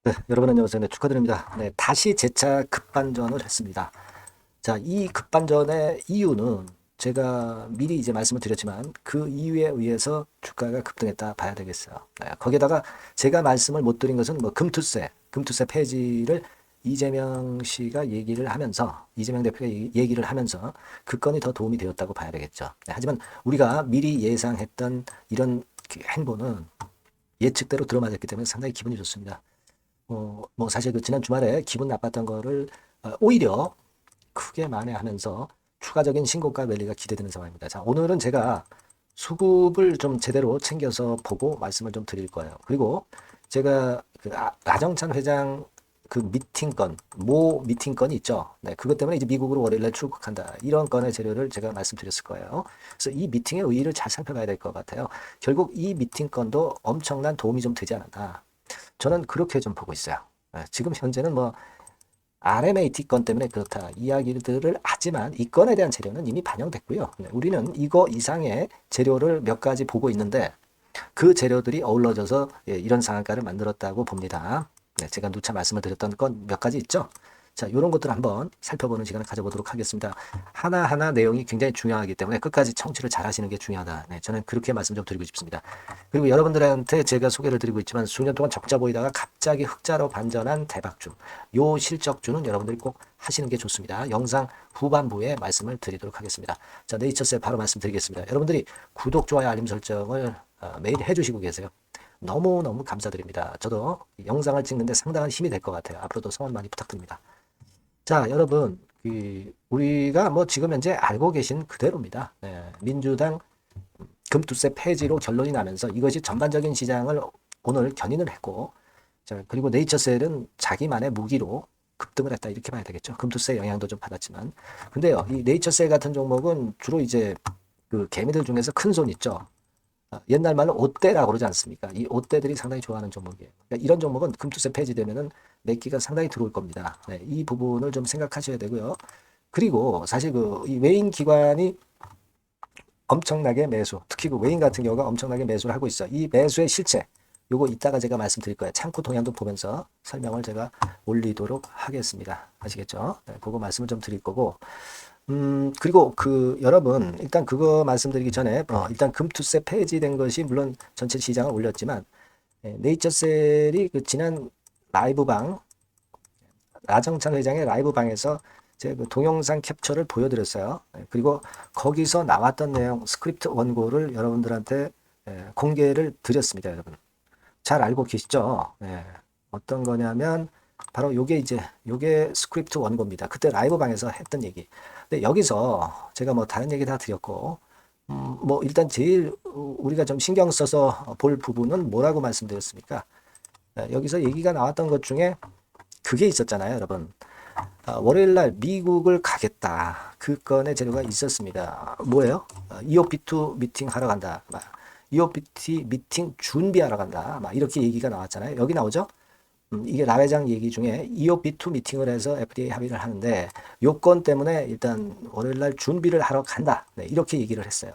네, 여러분 안녕하세요. 네, 축하드립니다. 네, 다시 재차 급반전을 했습니다. 자, 이 급반전의 이유는 제가 미리 이제 말씀을 드렸지만 그 이유에 의해서 주가가 급등했다 봐야 되겠어요. 네, 거기에다가 제가 말씀을 못 드린 것은 뭐 금투세 폐지를 이재명 씨가 얘기를 하면서 이재명 대표가 얘기를 하면서 그 건이 더 도움이 되었다고 봐야 되겠죠. 네, 하지만 우리가 미리 예상했던 이런 그 행보는 예측대로 들어맞았기 때문에 상당히 기분이 좋습니다. 뭐 사실 그 지난 주말에 기분 나빴던 거를 오히려 크게 만회하면서 추가적인 신고가 랠리가 기대되는 상황입니다. 자, 오늘은 제가 수급을 좀 제대로 챙겨서 보고 말씀을 좀 드릴 거예요. 그리고 제가 그 라정찬 회장 그 모 미팅 건이 있죠. 네, 그것 때문에 이제 미국으로 월요일날 출국한다. 이런 건의 재료를 제가 말씀드렸을 거예요. 그래서 이 미팅의 의의를 잘 살펴봐야 될 것 같아요. 결국 이 미팅 건도 엄청난 도움이 좀 되지 않았나. 저는 그렇게 좀 보고 있어요. 지금 현재는 뭐 RMAT 건 때문에 그렇다 이야기들을 하지만 이 건에 대한 재료는 이미 반영됐고요. 우리는 이거 이상의 재료를 몇 가지 보고 있는데 그 재료들이 어우러져서 이런 상한가를 만들었다고 봅니다. 제가 누차 말씀을 드렸던 건 몇 가지 있죠. 자, 이런 것들을 한번 살펴보는 시간을 가져보도록 하겠습니다. 하나하나 내용이 굉장히 중요하기 때문에 끝까지 청취를 잘 하시는 게 중요하다. 네, 저는 그렇게 말씀 좀 드리고 싶습니다. 그리고 여러분들한테 제가 소개를 드리고 있지만 수년 동안 적자 보이다가 갑자기 흑자로 반전한 대박주. 요 실적주는 여러분들이 꼭 하시는 게 좋습니다. 영상 후반부에 말씀을 드리도록 하겠습니다. 자, 네이처셀 바로 말씀드리겠습니다. 여러분들이 구독, 좋아요, 알림 설정을 매일 해주시고 계세요. 너무너무 감사드립니다. 저도 영상을 찍는데 상당한 힘이 될 것 같아요. 앞으로도 성원 많이 부탁드립니다. 자, 여러분, 우리가 뭐 지금 현재 알고 계신 그대로입니다. 민주당 금투세 폐지로 결론이 나면서 이것이 전반적인 시장을 오늘 견인을 했고, 자, 그리고 네이처셀은 자기만의 무기로 급등을 했다 이렇게 봐야 되겠죠. 금투세 영향도 좀 받았지만, 근데요, 이 네이처셀 같은 종목은 주로 이제 그 개미들 중에서 큰 손 있죠. 옛날 말로 옷대라고 그러지 않습니까? 이 옷대들이 상당히 좋아하는 종목이에요. 그러니까 이런 종목은 금투세 폐지되면은 매기가 상당히 들어올 겁니다. 네, 이 부분을 좀 생각하셔야 되고요. 그리고 사실 이 외인 기관이 엄청나게 매수, 특히 그 외인 같은 경우가 엄청나게 매수를 하고 있어. 이 매수의 실체, 요거 이따가 제가 말씀드릴 거예요. 창고 동향도 보면서 설명을 제가 올리도록 하겠습니다. 아시겠죠? 네, 그거 말씀을 좀 드릴 거고. 그리고 여러분, 일단 그거 말씀드리기 전에, 일단 금투세 폐지된 것이 물론 전체 시장을 올렸지만, 네이처셀이 그 지난 라이브방, 라정찬 회장의 라이브방에서 제가 그 동영상 캡처를 보여드렸어요. 그리고 거기서 나왔던 내용, 스크립트 원고를 여러분들한테 공개를 드렸습니다, 여러분. 잘 알고 계시죠? 어떤 거냐면, 바로 요게 스크립트 원고입니다. 그때 라이브방에서 했던 얘기. 근데 여기서 제가 뭐 다른 얘기 다 드렸고, 뭐 일단 제일 우리가 좀 신경 써서 볼 부분은 뭐라고 말씀드렸습니까? 여기서 얘기가 나왔던 것 중에 그게 있었잖아요, 여러분. 월요일날 미국을 가겠다. 그 건의 재료가 있었습니다. 뭐예요? EOP2 미팅 하러 간다. EOP2 미팅 준비하러 간다. 이렇게 얘기가 나왔잖아요. 여기 나오죠? 이게 라 회장 얘기 중에 EOP2 미팅을 해서 FDA 합의를 하는데 요건 때문에 일단 월요일날 준비를 하러 간다. 네, 이렇게 얘기를 했어요.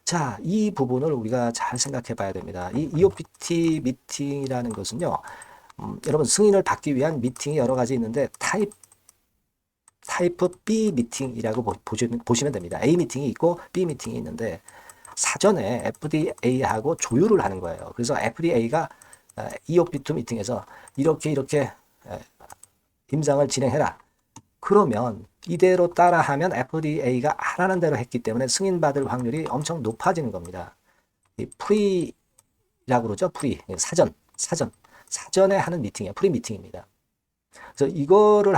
자, 이 부분을 우리가 잘 생각해 봐야 됩니다. 이 EOPT 미팅이라는 것은요, 여러분 승인을 받기 위한 미팅이 여러 가지 있는데 타이프 B 미팅이라고 보시면 됩니다. A 미팅이 있고 B 미팅이 있는데 사전에 FDA하고 조율을 하는 거예요. 그래서 FDA가 EOP2 미팅에서 이렇게 임상을 진행해라. 그러면 이대로 따라하면 FDA가 하라는 대로 했기 때문에 승인받을 확률이 엄청 높아지는 겁니다. 이 프리라고 그러죠. 사전에 하는 미팅이에요. 프리 미팅입니다. 그래서 이거를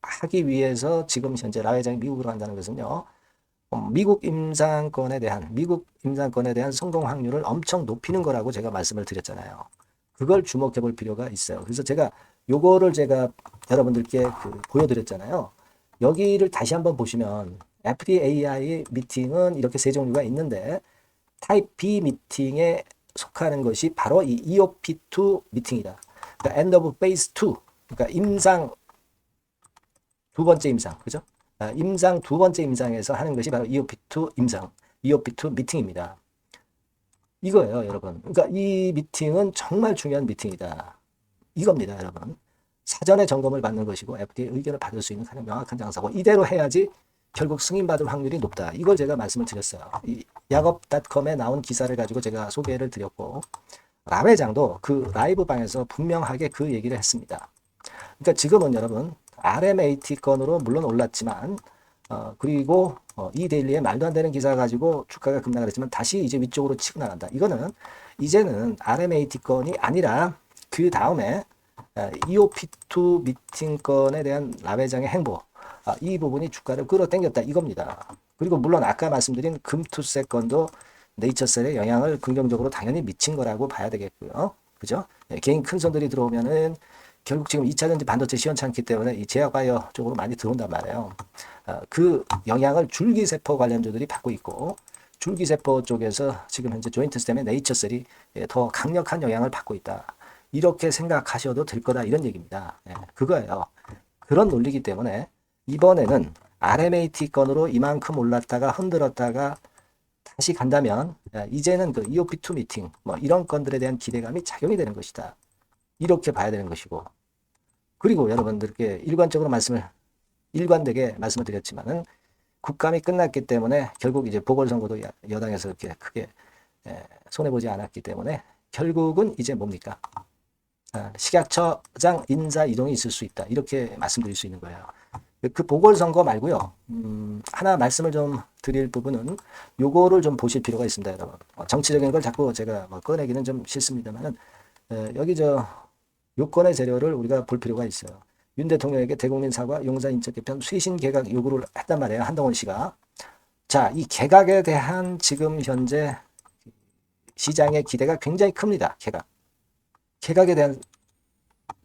하기 위해서 지금 현재 라 회장이 미국으로 간다는 것은요. 미국 임상권에 대한 성공 확률을 엄청 높이는 거라고 제가 말씀을 드렸잖아요. 그걸 주목해 볼 필요가 있어요. 그래서 요거를 제가 여러분들께 보여드렸잖아요. 여기를 다시 한번 보시면 FDA의 미팅은 이렇게 세 종류가 있는데 타입 B 미팅에 속하는 것이 바로 이 EOP2 미팅이다. 그러니까 End of Phase 2. 그러니까 두 번째 임상, 그죠? 임상 두 번째 임상에서 하는 것이 바로 EOP2 미팅입니다. 이거예요, 여러분. 그러니까 이 미팅은 정말 중요한 미팅이다. 이겁니다, 여러분. 사전에 점검을 받는 것이고 FDA 의견을 받을 수 있는 가장 명확한 장사고 이대로 해야지 결국 승인받을 확률이 높다. 이걸 제가 말씀을 드렸어요. 이 약업닷컴에 나온 기사를 가지고 제가 소개를 드렸고 라 회장도 그 라이브 방에서 분명하게 그 얘기를 했습니다. 그러니까 지금은 여러분 RMAT 건으로 물론 올랐지만 그리고 이 데일리에 말도 안 되는 기사 가지고 주가가 급락을 했지만 다시 이제 위쪽으로 치고 나간다. 이거는 이제는 RMAT 건이 아니라 그 다음에 EOP2 미팅 건에 대한 라 회장의 행보 이 부분이 주가를 끌어당겼다 이겁니다. 그리고 물론 아까 말씀드린 금투세 건도 네이처셀의 영향을 긍정적으로 당연히 미친 거라고 봐야 되겠고요. 그죠? 개인 큰 손들이 들어오면은 결국 지금 2차전지 반도체 시원찮기 때문에 이 제약바이오 쪽으로 많이 들어온단 말이에요. 그 영향을 줄기세포 관련주들이 받고 있고 줄기세포 쪽에서 지금 현재 조인트스템의 네이처셀이 더 강력한 영향을 받고 있다. 이렇게 생각하셔도 될 거다 이런 얘기입니다. 그거예요. 그런 논리이기 때문에 이번에는 RMAT 건으로 이만큼 올랐다가 흔들었다가 다시 간다면 이제는 그 EOP2 미팅 뭐 이런 건들에 대한 기대감이 작용이 되는 것이다. 이렇게 봐야 되는 것이고 그리고 여러분들께 일관되게 말씀을 드렸지만은 국감이 끝났기 때문에 결국 이제 보궐선거도 여당에서 이렇게 크게 손해보지 않았기 때문에 결국은 이제 뭡니까? 식약처장 인사 이동이 있을 수 있다. 이렇게 말씀드릴 수 있는 거예요. 그 보궐선거 말고요. 하나 말씀을 좀 드릴 부분은 요거를 좀 보실 필요가 있습니다, 여러분. 정치적인 걸 자꾸 제가 꺼내기는 좀 싫습니다만은 여기 요건의 재료를 우리가 볼 필요가 있어요. 윤 대통령에게 대국민 사과, 용산 인적 개편, 쇄신 개각 요구를 했단 말이에요. 한동훈 씨가. 자, 이 개각에 대한 지금 현재 시장의 기대가 굉장히 큽니다. 개각에 대한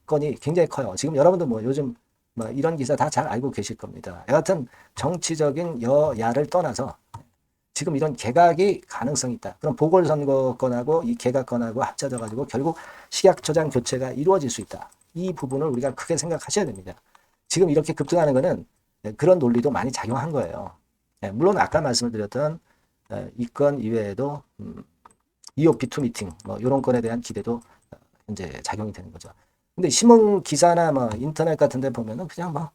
건이 굉장히 커요. 지금 여러분들 뭐 요즘 뭐 이런 기사 다 잘 알고 계실 겁니다. 여하튼 정치적인 여야를 떠나서 지금 이런 개각이 가능성이 있다. 그럼 보궐선거권하고 이 개각권하고 합쳐져 가지고 결국 식약처장 교체가 이루어질 수 있다. 이 부분을 우리가 크게 생각하셔야 됩니다. 지금 이렇게 급등하는 거는 그런 논리도 많이 작용한 거예요. 물론 아까 말씀을 드렸던 이 건 이외에도 EOP2 미팅 뭐 이런 건에 대한 기대도 현재 작용이 되는 거죠. 근데 신문 기사나 뭐 인터넷 같은 데 보면은 그냥 뭐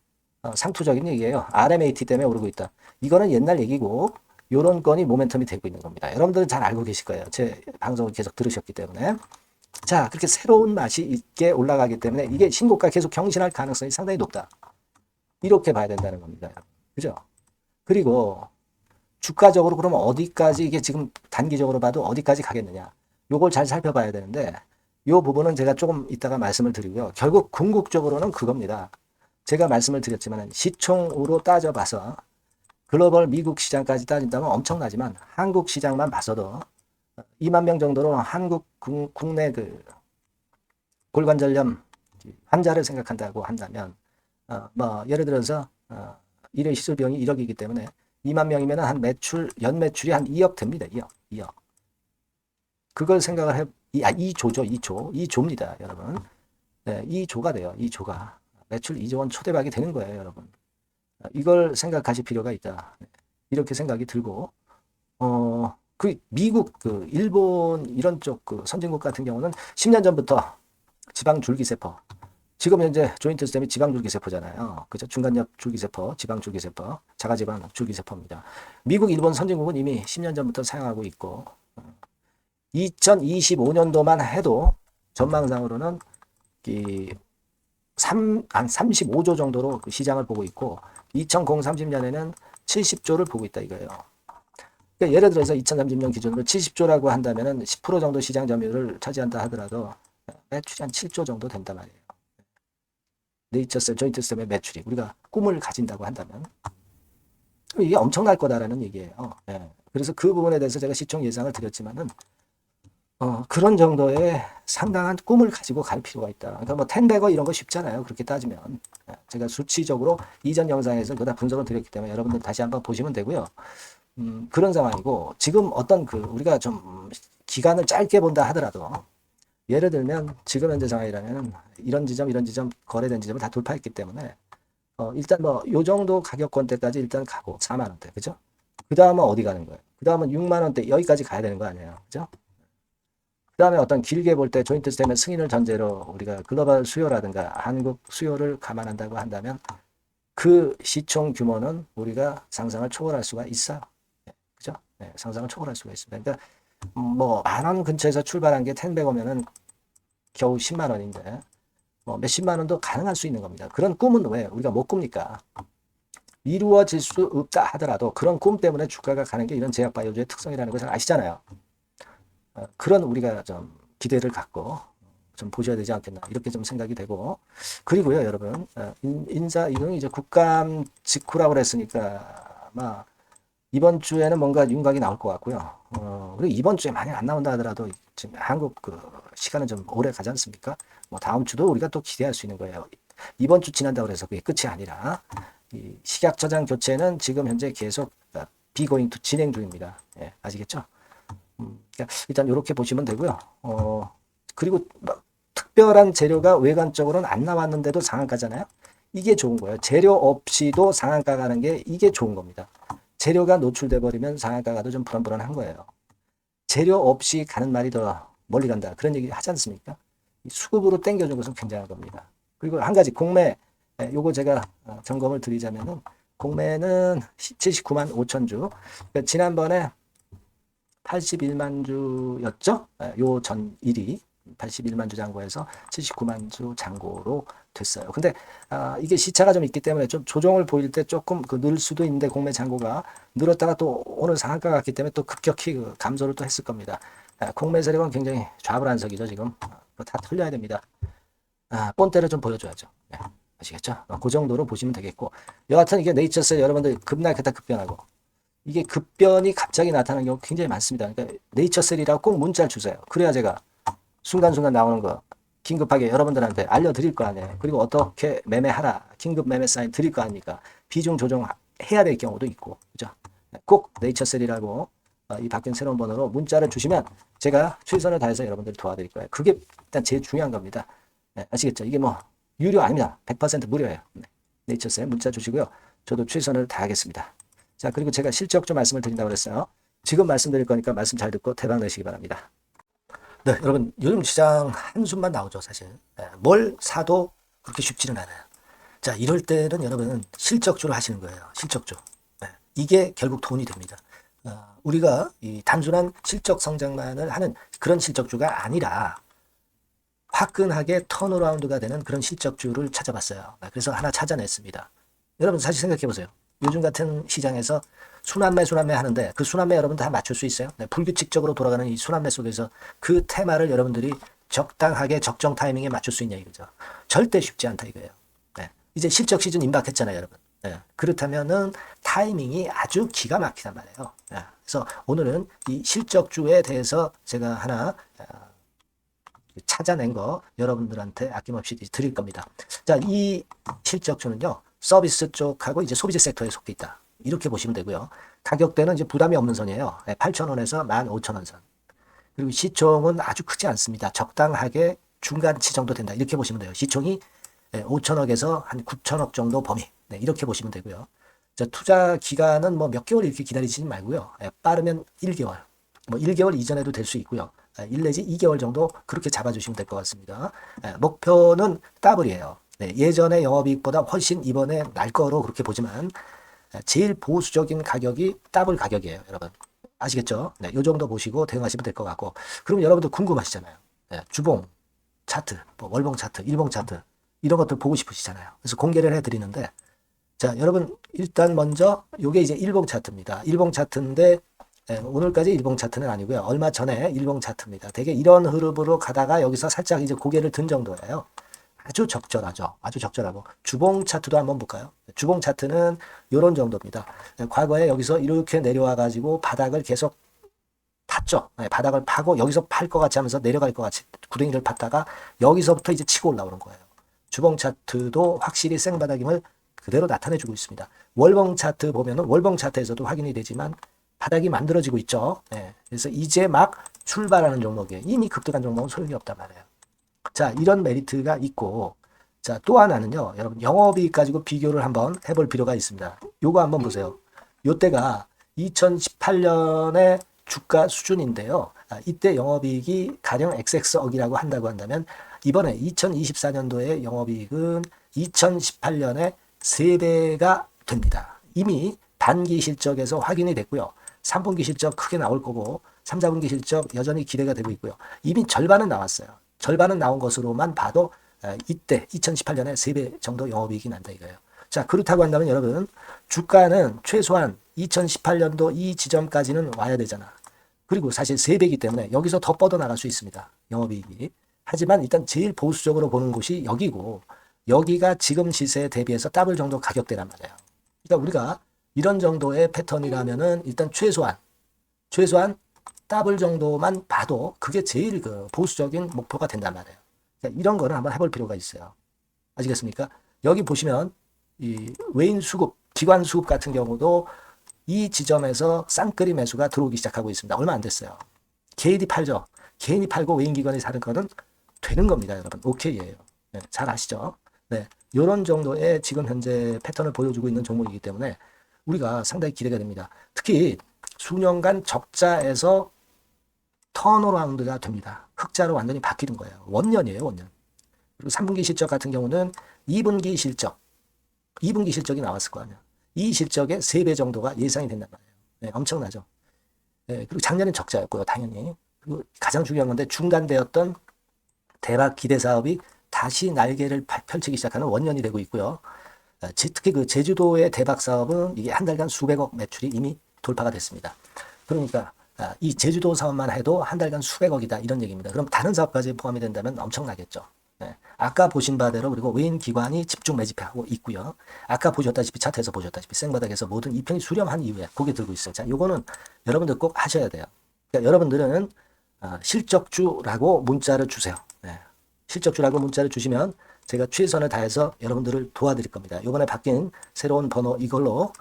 상투적인 얘기예요. RMAT 때문에 오르고 있다. 이거는 옛날 얘기고 요런 건이 모멘텀이 되고 있는 겁니다. 여러분들은 잘 알고 계실 거예요. 제 방송을 계속 들으셨기 때문에. 자, 그렇게 새로운 맛이 있게 올라가기 때문에 이게 신고가 계속 경신할 가능성이 상당히 높다. 이렇게 봐야 된다는 겁니다. 그죠? 그리고 주가적으로 그러면 어디까지 이게 지금 단기적으로 봐도 어디까지 가겠느냐. 요걸 잘 살펴봐야 되는데 요 부분은 제가 조금 이따가 말씀을 드리고요. 결국 궁극적으로는 그겁니다. 제가 말씀을 드렸지만 시총으로 따져봐서 글로벌 미국 시장까지 따진다면 엄청나지만 한국 시장만 봐서도 2만 명 정도로 한국 국내 그 골관절염 환자를 생각한다고 한다면 뭐 예를 들어서 일회 시술비용이 1억이기 때문에 2만 명이면 한 연 매출이 한 2억 됩니다. 2억. 그걸 생각을 해 2조죠. 2조입니다, 여러분. 네, 2조가 돼요. 2조가. 매출 2조 원 초대박이 되는 거예요, 여러분. 이걸 생각하실 필요가 있다. 이렇게 생각이 들고 그 미국, 그 일본 이런 쪽 그 선진국 같은 경우는 10년 전부터 지방 줄기세포. 지금 현재 조인트 스템이 지방 줄기세포잖아요. 그죠? 중간엽 줄기세포, 지방 줄기세포, 자가지방 줄기세포입니다. 미국, 일본 선진국은 이미 10년 전부터 사용하고 있고 2025년도만 해도 전망상으로는 한 35조 정도로 그 시장을 보고 있고 2030년에는 70조를 보고 있다 이거예요. 그러니까 예를 들어서 2030년 기준으로 70조라고 한다면은 10% 정도 시장 점유율을 차지한다 하더라도 매출이 한 7조 정도 된단 말이에요. 네이처셀, 조인트스템의 매출이 우리가 꿈을 가진다고 한다면 이게 엄청날 거다라는 얘기예요. 그래서 그 부분에 대해서 제가 시총 예상을 드렸지만은 그런 정도의 상당한 꿈을 가지고 갈 필요가 있다. 그러니까 뭐 텐베거 이런 거 쉽잖아요. 그렇게 따지면. 제가 수치적으로 이전 영상에서 그다 분석을 드렸기 때문에 여러분들 다시 한번 보시면 되고요. 그런 상황이고 지금 어떤 우리가 좀 기간을 짧게 본다 하더라도 예를 들면 지금 현재 상황이라면 이런 지점 거래된 지점을 다 돌파했기 때문에 일단 뭐 요 정도 가격권대까지 일단 가고 4만 원대 그죠? 그 다음은 어디 가는 거예요? 그 다음은 6만 원대 여기까지 가야 되는 거 아니에요? 그죠? 그 그다음에 어떤 길게 볼 때 조인트 스테이트먼트 승인을 전제로 우리가 글로벌 수요라든가 한국 수요를 감안한다고 한다면 그 시총 규모는 우리가 상상을 초월할 수가 있어요. 그죠? 네, 상상을 초월할 수가 있습니다. 그러니까 뭐 10,000원 근처에서 출발한 게 텐백 오면은 겨우 10만 원인데 뭐 몇십만 원도 가능할 수 있는 겁니다. 그런 꿈은 왜 우리가 못 꿉니까? 이루어질 수 없다 하더라도 그런 꿈 때문에 주가가 가는 게 이런 제약바이오주의 특성이라는 것을 아시잖아요. 그런 우리가 좀 기대를 갖고 좀 보셔야 되지 않겠나 이렇게 좀 생각이 되고 그리고요 여러분 인사 이건 이제 국감 직후라고 그랬으니까 아마 이번 주에는 뭔가 윤곽이 나올 것 같고요. 그리고 이번 주에 만약 안 나온다 하더라도 지금 한국 그 시간은 좀 오래 가지 않습니까? 뭐 다음 주도 우리가 또 기대할 수 있는 거예요. 이번 주 지난다고 해서 그게 끝이 아니라 이 식약 저장 교체는 지금 현재 계속 비고잉 투 진행 중입니다. 예, 아시겠죠? 그러니까 일단 이렇게 보시면 되고요. 그리고 특별한 재료가 외관적으로는 안 나왔는데도 상한가잖아요. 이게 좋은 거예요. 재료 없이도 상한가 가는 게 이게 좋은 겁니다. 재료가 노출돼 버리면 상한가가 좀 불안불안한 거예요. 재료 없이 가는 말이 더 멀리 간다. 그런 얘기 하지 않습니까? 수급으로 땡겨준 것은 굉장한 겁니다. 그리고 한 가지 공매, 요거 제가 점검을 드리자면은 공매는 79만 5천 주. 그러니까 지난번에 81만 주였죠? 요 전 일이 81만 주 장고에서 79만 주 장고로 됐어요. 근데 이게 시차가 좀 있기 때문에 좀 조정을 보일 때 조금 늘 수도 있는데 공매 장고가 늘었다가 또 오늘 상한가 갔기 때문에 또 급격히 감소를 또 했을 겁니다. 공매 세력은 굉장히 좌불안석이죠 지금. 다 털려야 됩니다. 본때를 좀 보여줘야죠. 네, 아시겠죠? 그 정도로 보시면 되겠고 여하튼 이게 네이처셀 여러분들 급락했다 급변하고 이게 급변이 갑자기 나타나는 경우 굉장히 많습니다. 그러니까 네이처셀이라고 꼭 문자를 주세요. 그래야 제가 순간순간 나오는 거 긴급하게 여러분들한테 알려드릴 거 아니에요. 그리고 어떻게 매매하라. 긴급 매매 사인 드릴 거 아닙니까? 비중 조정해야 될 경우도 있고. 그죠? 꼭 네이처셀이라고 이 바뀐 새로운 번호로 문자를 주시면 제가 최선을 다해서 여러분들 도와드릴 거예요. 그게 일단 제일 중요한 겁니다. 네, 아시겠죠? 이게 뭐 유료 아닙니다. 100% 무료예요. 네, 네이처셀 문자 주시고요. 저도 최선을 다하겠습니다. 자, 그리고 제가 실적 좀 말씀을 드린다고 그랬어요. 지금 말씀드릴 거니까 말씀 잘 듣고 대박 내시기 바랍니다. 네, 여러분 요즘 시장 한숨만 나오죠 사실. 뭘 사도 그렇게 쉽지는 않아요. 자, 이럴 때는 여러분 실적주를 하시는 거예요. 실적주. 이게 결국 돈이 됩니다. 우리가 이 단순한 실적 성장만을 하는 그런 실적주가 아니라 화끈하게 턴어라운드가 되는 그런 실적주를 찾아봤어요. 그래서 하나 찾아냈습니다. 여러분 사실 생각해 보세요. 요즘 같은 시장에서 순환매 하는데 그 순환매 여러분 다 맞출 수 있어요? 네, 불규칙적으로 돌아가는 이 순환매 속에서 그 테마를 여러분들이 적당하게 적정 타이밍에 맞출 수 있냐 이거죠. 절대 쉽지 않다 이거예요. 네, 이제 실적 시즌 임박했잖아요 여러분. 네, 그렇다면은 타이밍이 아주 기가 막히단 말이에요. 네, 그래서 오늘은 이 실적주에 대해서 제가 하나 찾아낸 거 여러분들한테 아낌없이 드릴 겁니다. 자, 이 실적주는요. 서비스 쪽하고 이제 소비재 섹터에 속해 있다. 이렇게 보시면 되고요. 가격대는 이제 부담이 없는 선이에요. 8,000원에서 15,000원 선. 그리고 시총은 아주 크지 않습니다. 적당하게 중간치 정도 된다. 이렇게 보시면 돼요. 시총이 5천억에서 한 9천억 정도 범위. 네, 이렇게 보시면 되고요. 자, 투자 기간은 뭐 몇 개월 이렇게 기다리지 말고요. 빠르면 1개월. 뭐 1개월 이전에도 될 수 있고요. 1 내지 2개월 정도 그렇게 잡아주시면 될 것 같습니다. 목표는 더블이에요. 네, 예전의 영업이익보다 훨씬 이번에 날 거로 그렇게 보지만 제일 보수적인 가격이 더블 가격이에요. 여러분 아시겠죠? 네, 이 정도 보시고 대응하시면 될 것 같고 그럼 여러분들 궁금하시잖아요. 네, 주봉 차트, 뭐 월봉 차트, 일봉 차트 이런 것들 보고 싶으시잖아요. 그래서 공개를 해드리는데 자 여러분 일단 먼저 이게 이제 일봉 차트입니다. 일봉 차트인데 오늘까지 일봉 차트는 아니고요. 얼마 전에 일봉 차트입니다. 되게 이런 흐름으로 가다가 여기서 살짝 이제 고개를 든 정도예요. 아주 적절하죠. 아주 적절하고 주봉 차트도 한번 볼까요? 주봉 차트는 이런 정도입니다. 과거에 여기서 이렇게 내려와 가지고 바닥을 계속 팠죠. 바닥을 파고 여기서 팔 것 같이 하면서 내려갈 것 같이 구덩이를 팠다가 여기서부터 이제 치고 올라오는 거예요. 주봉 차트도 확실히 생바닥임을 그대로 나타내주고 있습니다. 월봉 차트 보면은 월봉 차트에서도 확인이 되지만 바닥이 만들어지고 있죠. 그래서 이제 막 출발하는 종목이에요. 이미 급등한 종목은 소용이 없단 말이에요. 자, 이런 메리트가 있고, 자, 또 하나는요, 여러분, 영업이익 가지고 비교를 한번 해볼 필요가 있습니다. 요거 한번 보세요. 요때가 2018년의 주가 수준인데요. 이때 영업이익이 가령 XX억이라고 한다고 한다면 이번에 2024년도에 영업이익은 2018년에 3배가 됩니다. 이미 단기 실적에서 확인이 됐고요. 3분기 실적 크게 나올 거고 3, 4분기 실적 여전히 기대가 되고 있고요. 이미 절반은 나왔어요. 절반은 나온 것으로만 봐도 이때 2018년에 3배 정도 영업이익이 난다 이거예요. 자, 그렇다고 한다면 여러분 주가는 최소한 2018년도 이 지점까지는 와야 되잖아. 그리고 사실 3배이기 때문에 여기서 더 뻗어나갈 수 있습니다. 영업이익이. 하지만 일단 제일 보수적으로 보는 곳이 여기고 여기가 지금 시세에 대비해서 더블 정도 가격대란 말이에요. 그러니까 우리가 이런 정도의 패턴이라면은 일단 최소한 더블 정도만 봐도 그게 제일 그 보수적인 목표가 된단 말이에요. 그러니까 이런 거를 한번 해볼 필요가 있어요. 아시겠습니까? 여기 보시면 이 외인 수급, 기관 수급 같은 경우도 이 지점에서 쌍끌이 매수가 들어오기 시작하고 있습니다. 얼마 안 됐어요. 개인이 팔죠. 개인이 팔고 외인 기관이 사는 거는 되는 겁니다, 여러분. 오케이예요. 네, 잘 아시죠? 네, 이런 정도의 지금 현재 패턴을 보여주고 있는 종목이기 때문에 우리가 상당히 기대가 됩니다. 특히 수년간 적자에서 턴어라운드가 됩니다. 흑자로 완전히 바뀌는 거예요. 원년이에요, 원년. 그리고 3분기 실적 같은 경우는 2분기 실적이 나왔을 거 아니야. 이 실적의 3배 정도가 예상이 된단 말이에요. 네, 엄청나죠. 네, 그리고 작년엔 적자였고요, 당연히. 그리고 가장 중요한 건데 중단되었던 대박 기대 사업이 다시 날개를 펼치기 시작하는 원년이 되고 있고요. 특히 그 제주도의 대박 사업은 이게 한 달간 수백억 매출이 이미 돌파가 됐습니다. 그러니까 이 제주도 사업만 해도 한 달간 수백억이다 이런 얘기입니다. 그럼 다른 사업까지 포함이 된다면 엄청나겠죠. 네. 아까 보신 바대로 그리고 외인 기관이 집중 매집하고 있고요. 아까 보셨다시피 차트에서 보셨다시피 생바닥에서 모든 이평이 수렴한 이후에 고개 들고 있어요. 자, 요거는 여러분들 꼭 하셔야 돼요. 그러니까 여러분들은 실적주라고 문자를 주세요. 네. 실적주라고 문자를 주시면 제가 최선을 다해서 여러분들을 도와드릴 겁니다. 이번에 바뀐 새로운 번호 이걸로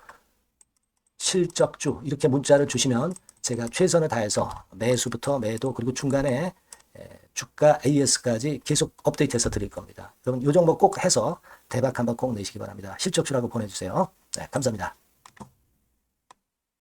실적주 이렇게 문자를 주시면 제가 최선을 다해서 매수부터 매도 그리고 중간에 주가 AS까지 계속 업데이트해서 드릴 겁니다. 여러분 이 종목 꼭 해서 대박 한번 꼭 내시기 바랍니다. 실적주라고 보내주세요. 네, 감사합니다.